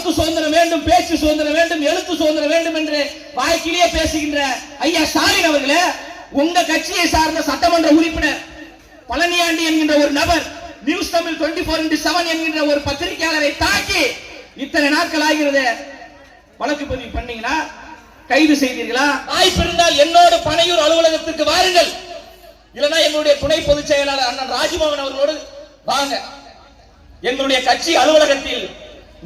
வாக்கு சுதந்திரம் வேண்டும், பேச்சு சுதந்திரம் வேண்டும், எழுத்து சுதந்திரம் வேண்டும் என்று வாய்க்கிலேயே பேசுகின்ற ஐயா ஸ்டாலின் அவர்களே, உங்க கட்சியை சார்ந்த சட்டமன்ற உறுப்பினர் பழனியாண்டி என்கின்ற ஒரு நபர் நியூஸ் தமிழ் 24x7 என்கின்ற ஒரு பத்திரிகையாளரை தாக்கி இத்தனை நாட்கள் ஆகிறது. வழக்கு பதிவு பண்ணீங்களா? கைது செய்தீர்களா? வாய்ப்பு இருந்தால் என்னோடு பனையூர் அலுவலகத்திற்கு வாருங்கள், இல்லைன்னா எங்களுடைய துணை பொதுச் செயலாளர் அண்ணன் ராஜ்மோகன் அவர்களோடு வாங்க. எங்களுடைய கட்சி அலுவலகத்தில்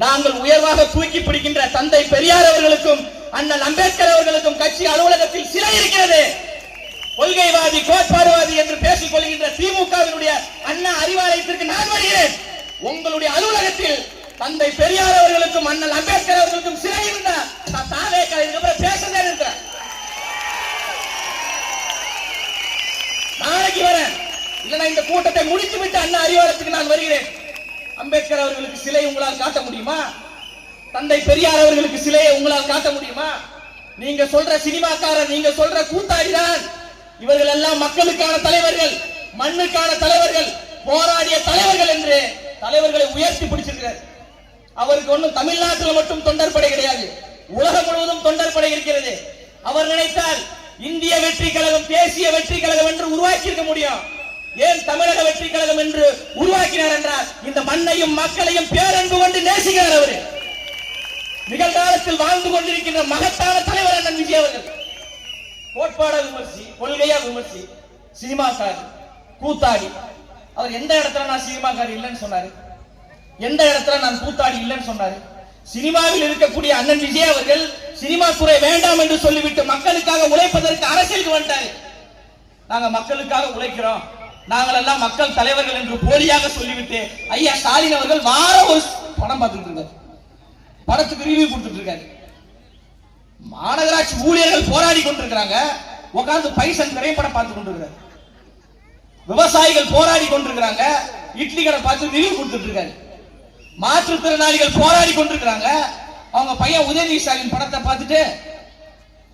நாங்கள் உயர்வாக தூக்கி பிடிக்கின்ற தந்தை பெரியார் அவர்களுக்கும் அண்ணன் அம்பேத்கர் அவர்களுக்கும் கட்சி அலுவலகத்தில் சிலை இருக்கிறது. கொள்கைவாதி, கோட்பாடுவாதி என்று பேசிக் கொள்கின்ற திமுகவினுடைய அண்ணா அறிவாலயத்திற்கு நான் வருகிறேன். உங்களுடைய அலுவலகத்தில் தந்தை பெரியார் அவர்களுக்கும் அண்ணன் அம்பேத்கர் அவர்களுக்கும் சிலை இருந்தா தாவே இதுக்கப்புறம் பேசவே இருக்கிற நாளைக்கு வரேன், இல்லைன்னா இந்த கூட்டத்தை முடித்துவிட்டு அண்ணா அறிவாலயத்துக்கு நான் வருகிறேன். அம்பேத்கர் அவர்களுக்கு சிலை உங்களால் காட்ட முடியுமா? தந்தை பெரியார் அவர்களுக்கு சிலையை உங்களால் காட்ட முடியுமா? நீங்க சொல்ற சினிமாக்காரர், நீங்க சொல்ற கூத்தாடிதான். இவர்கள் எல்லாம் மக்களுக்கான தலைவர்கள், மண்ணுக்கான தலைவர்கள், போராடிய தலைவர்கள் என்று தலைவர்களை உயர்த்தி பிடிச்சிருக்கிறார். அவருக்கு ஒன்றும் தமிழ்நாட்டில் மட்டும் தொண்டர் படை கிடையாது, உலகம் முழுவதும் தொண்டர் படை இருக்கிறது. அவர் நினைத்தால் இந்திய வெற்றி கழகம், தேசிய வெற்றி கழகம் என்று உருவாக்கி இருக்க முடியும். ஏன் தமிழக வெற்றி கழகம் என்று உருவாக்கினார் என்றால் இந்த மண்ணையும் மக்களையும் பேரன்பு கொண்டு நேசிக்கிறார். அவரு நிகழ்காலத்தில் வாழ்ந்து கொண்டிருக்கின்ற மகத்தான தலைவர் அண்ணன் விஜய் அவர்கள். கோட்பாட விமர்சி, கொள்கையா விமர்சி, சினிமாக்காரி, கூத்தாடி. அவர் எந்த இடத்துல நான் சினிமாக்காரி இல்லைன்னு சொன்னாரு? எந்த இடத்துல நான் கூத்தாடி இல்லைன்னு சொன்னாரு? சினிமாவில் இருக்கக்கூடிய அண்ணன் விஜய் அவர்கள் சினிமா துறை வேண்டாம் என்று சொல்லிவிட்டு மக்களுக்காக உழைப்பதற்கு அரசியலுக்கு வந்துட்டாரு. நாங்க மக்களுக்காக உழைக்கிறோம், நாங்கள் எல்லாம் மக்கள் தலைவர்கள் என்று போலியாக சொல்லிவிட்டு ஐயா ஸ்டாலின் அவர்கள் வார ஒரு படம் பார்த்துட்டு இருக்காரு, படத்துக்கு ரிவ்யூ கொடுத்துட்டு இருக்காரு. மாநகராட்சி ஊழியர்கள் போராடி கொண்டிருக்கிறாங்க, உட்கார்ந்து பைசன் திரைப்படம் பார்த்து கொண்டிருக்கிறார். விவசாயிகள் போராடி கொண்டிருக்கிறாங்க, இட்லி கடை பார்த்து ரிவ்யூ கொடுத்துட்டு இருக்காரு. மாற்றுத்திறனாளிகள் போராடி கொண்டிருக்கிறாங்க, அவங்க பையன் உதயநிதி ஸ்டாலின் படத்தை பார்த்துட்டு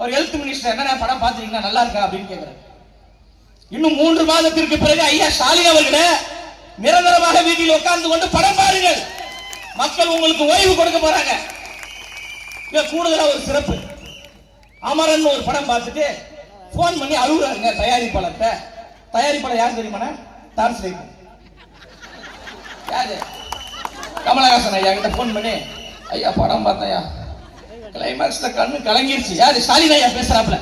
ஒரு ஹெல்த் மினிஸ்டர் என்ன படம் பார்த்துருக்கீங்களா, நல்லா இருக்கா அப்படின்னு கேட்கிறார். இன்னும் 3 மாதத்திற்கு பிறகு ஐயா ஸ்டாலின் அவர்களே, நிரந்தரமாக வீட்டில் உட்கார்ந்து கொண்டு படம் பாருங்கள், மக்கள் உங்களுக்கு ஓய்வு கொடுக்க போறாங்க. கூடுதலா ஒரு சிறப்பு, அமரன் ஒரு படம் பார்த்துட்டு போன் பண்ணி அழுகுறாங்க தயாரிப்பாளர்கிட்ட. தயாரிப்பாளர் யார் தெரியுமா? யாரு? கமலஹாசன் ஐயா கிட்ட போன் பண்ணி, ஐயா படம் பார்த்தையா, கிளைமாக்ஸ்ல கண்ணு கலங்கிருச்சு. யாரு? ஸ்டாலின் ஐயா பேசுறாப்ல.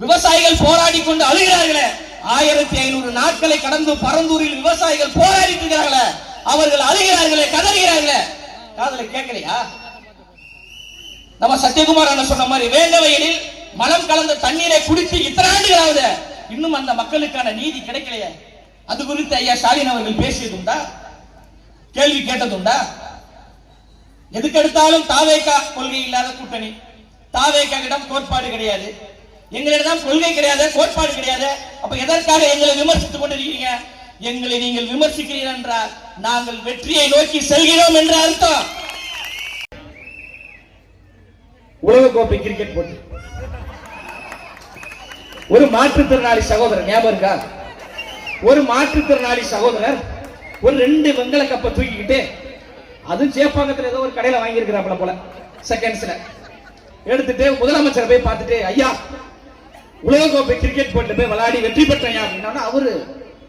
விவசாயிகள் போராடி கொண்டு அழுகிறார்களே, 1500 நாட்களை கடந்து பரந்தூரில் விவசாயிகள் போராடிட்டு இருக்கிறார்களே, அவர்கள் அழுகிறார்களே, கதறுகிறார்களே, காதலை கேட்கலையா? நம்ம சத்யகுமார் அண்ணன் சொன்ன மாதிரி வேங்க வயலில் மலம் கலந்த தண்ணீரை குடித்து இத்தனை ஆண்டுகளாவது இன்னும் அந்த மக்களுக்கான நீதி கிடைக்கலையே. அது குறித்து ஐயா ஸ்டாலின் அவர்கள் பேசியதுண்டா? கேள்வி கேட்டதுண்டா? எதுக்கெடுத்தாலும் தாவேகா கொள்கை இல்லாத கூட்டணி, தாவேகாவிடம் கோட்பாடு கிடையாது, எங்களிடம் கொள்கை கிடையாது, கோட்பாடு கிடையாது. அப்ப எதற்காக எங்களை விமர்சித்துக் கொண்டிருக்கிறீங்க? எங்களை நீங்கள் விமர்சிக்கிறீர்கள் என்றால் நாங்கள் வெற்றியை நோக்கி செல்கிறோம் என்ற அர்த்தம். உலகக்கோப்பை கிரிக்கெட் போட்டி, ஒரு மாற்றுத்திறனாளி சகோதரர், ஞாபகம் இருக்கா? ஒரு மாற்றுத்திறனாளி சகோதரர் ஒரு 2 வெங்கல கப்பை தூக்கிக்கிட்டு, அதுவும் சேப்பாக்கத்தில் ஏதோ ஒரு கடையில வாங்கி இருக்கிறாப்ல போல, செகண்ட்ஸ்ல எடுத்துட்டு முதலமைச்சரை போய் பார்த்துட்டு, ஐயா உலகக்கோப்பை கிரிக்கெட் போட்டில போய் விளையாடி வெற்றி பெற்றேன் அப்படின்னா,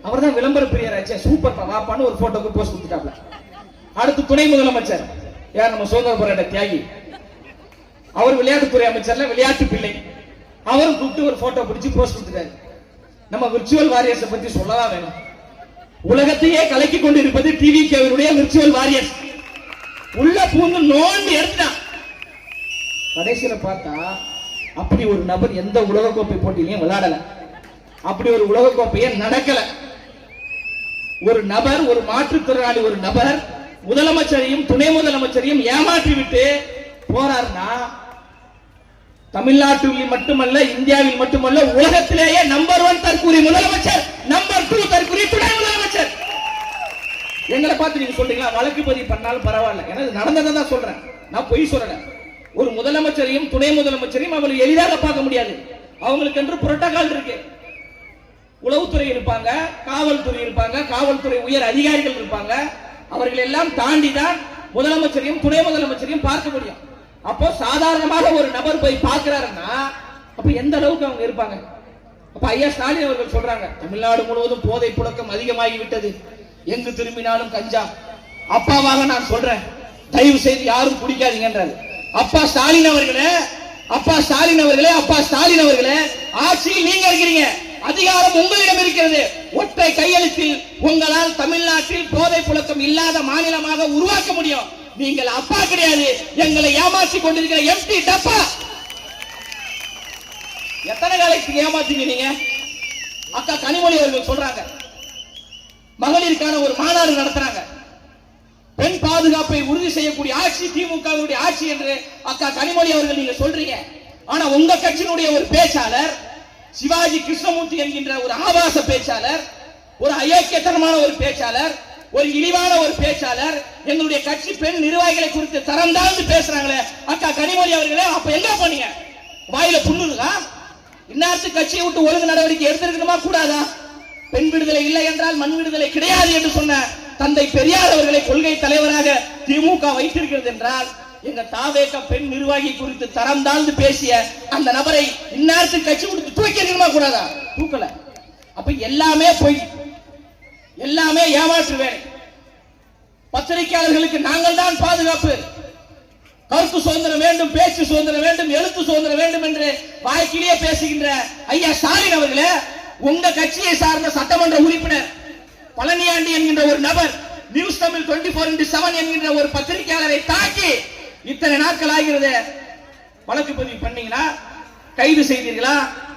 அவர் தான் விளம்பர பிரியராச்சே, சூப்பர் வாப்பான்னு ஒரு போட்டோக்கு போஸ்ட் கொடுத்துட்டாப்ல. அடுத்து துணை முதலமைச்சர் யார்? நம்ம சுதந்திர போராட்ட தியாகி, அவர் விளையாட்டுத்துறை அமைச்சர்ல விளையாட்டு பிள்ளை, அவரும் கூப்பிட்டு ஒரு போட்டோ பிடிச்சு போஸ்ட் கொடுத்துட்டாரு. நம்ம விர்ச்சுவல் வாரியர்ஸ் பத்தி சொல்லவா வேணும்? உலகத்தையே கலக்கி கொண்டு இருப்பது டிவிகேவினுடைய விர்ச்சுவல் வாரியர்ஸ். உள்ள பூந்து நோண்டி எடுத்தான். கடைசியில பார்த்தா அப்படி ஒரு நபர் எந்த உலகக்கோப்பை போட்டியிலையும் விளையாடல, அப்படி ஒரு உலகக்கோப்பையே நடக்கல. ஒரு நபர், ஒரு மாற்றுத்திறனாளி ஒரு நபர் முதலமைச்சரையும் துணை முதலமைச்சரையும் ஏமாற்றி விட்டு போறாருன்னா, தமிழ்நாட்டில் மட்டுமல்ல, இந்தியாவில் மட்டுமல்ல, உலகத்திலேயே நம்பர் 1 தற்கூரி முதலமைச்சர், நம்பர் 2 தற்கூரி துணை முதலமைச்சர். எங்களை பார்த்து நீங்க சொல்றீங்களா வழக்கு பதிவு பண்ணாலும் பரவாயில்ல, எனக்கு நடந்ததை தான் சொல்றேன், நான் பொய் சொல்றேன். ஒரு முதலமைச்சரையும் துணை முதலமைச்சரையும் அவர்கள் எளிதாக பார்க்க முடியாது, அவங்களுக்கு என்று புரோட்டோகால் இருக்கு. உளவுத்துறை இருப்பாங்க, காவல்துறை இருப்பாங்க, காவல்துறை உயர் அதிகாரிகள் இருப்பாங்க, அவர்கள் எல்லாம் தாண்டி தான் முதலமைச்சரையும் துணை முதலமைச்சரையும் பார்க்க முடியும். அப்போ சாதாரணமாக ஒரு நபர் போய் பார்க்கிறாருன்னா அப்ப எந்த அளவுக்கு அவங்க இருப்பாங்க? அப்ப ஐயா ஸ்டாலின் அவர்கள் சொல்றாங்க, தமிழ்நாடு முழுவதும் போதை புழக்கம் அதிகமாகி விட்டது, எங்கு திரும்பினாலும் கஞ்சா. அப்பாவாக நான் சொல்றேன், தயவு செய்து யாரும் குடிக்காதீங்கன்றாரு. அப்பா ஸ்டாலின் அவர்களே, அப்பா ஸ்டாலின் அவர்களே, அப்பா ஸ்டாலின் அவர்களே, ஆட்சியில் நீங்க இருக்கிறீங்க, அதிகாரம் உங்களிடம் இருக்கிறது. ஒற்றை கையெழுத்தில் உங்களால் தமிழ்நாட்டில் போதை புழக்கம் இல்லாத மாநிலமாக உருவாக்க முடியும். நீங்கள் அப்பா கிடையாது, எங்களை ஏமாற்றி கொண்டிருக்கிற எம்டி டப்பா. எத்தனை காலத்துக்கு ஏமாத்தீங்க நீங்க? அக்கா கனிமொழி அவர்கள் சொல்றாங்க, மகளிருக்கான ஒரு மாநாடு நடத்துறாங்க, பெண் பாதுகாப்பை உறுதி செய்யக்கூடிய ஆட்சி திமுகவுடைய ஆட்சி என்று அக்கா கனிமொழி அவர்கள் நீங்க சொல்றீங்க. ஆனா உங்க கட்சியினுடைய ஒரு பேச்சாளர் சிவாஜி கிருஷ்ணமூர்த்தி என்கின்ற ஒரு ஆபாச பேச்சாளர், ஒரு அயோக்கியத்தனமான ஒரு பேச்சாளர், ஒரு இழிவான ஒரு பேச்சாளர் எங்களுடைய கட்சி பெண் நிர்வாகிகளை குறித்து தரம் தாழ்ந்து பேசுறாங்களே அக்கா கனிமொழி அவர்களே, அப்ப என்ன பண்ணீங்க? வாயில புண்ணுதா? இந்நேரத்து கட்சியை விட்டு ஒழுங்கு நடவடிக்கை எடுத்திருக்கணுமா கூடாதா? பெண் விடுதலை இல்லை என்றால் மண் விடுதலை கிடையாது என்று சொன்ன தந்தை பெரியார் அவர்களை கொள்கை தலைவராக திமுக வைத்திருக்கிறது என்றால், எங்க தாவேக பெண் நிர்வாகி குறித்து தரம் தாழ்ந்து பேசிய அந்த நபரை இந்நேரத்துக்கு கட்சி கொடுத்து தூக்கி இருக்கணுமா கூடாதா? தூக்கல. அப்ப எல்லாமே பொய், எல்லாமே ஏமாற்று வேலை. பத்திரிகையாளர்களுக்கு நாங்கள் தான் பாதுகாப்பு, கருத்து சுதந்திரம் வேண்டும், பேச்சு சுதந்திரம் வேண்டும், எழுத்து சுதந்திரம் வேண்டும் என்று வாய்க்கிலேயே பேசுகின்ற ஐயா ஸ்டாலின் அவர்களே, உங்க கட்சியை சார்ந்த சட்டமன்ற உறுப்பினர் பழனியாண்டி என்கின்ற ஒரு நபர் நியூஸ் தமிழ் 24x7 என்கின்ற ஒரு பத்திரிகையாளரை தாக்கி இத்தனை நாட்கள் ஆகிறது. வழக்கு பதிவு பண்ணீங்களா? கைது செய்தீர்களா?